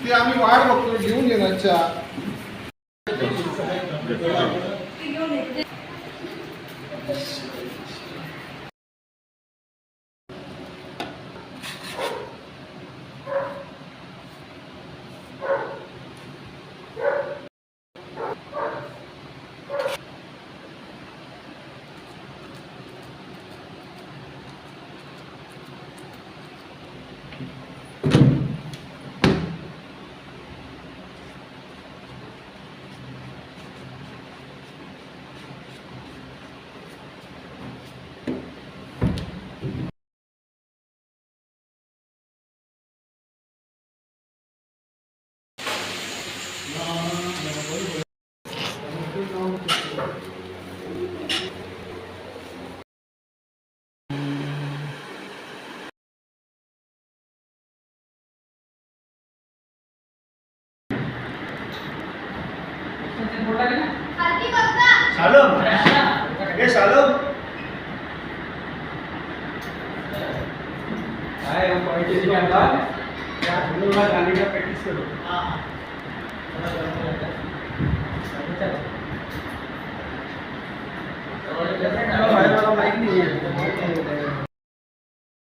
ती आम्ही वाट बघतो घेऊन येणार चहा. शालोम ये शालोम काय पॉइंट काय आता त्या प्रॅक्टिस करू.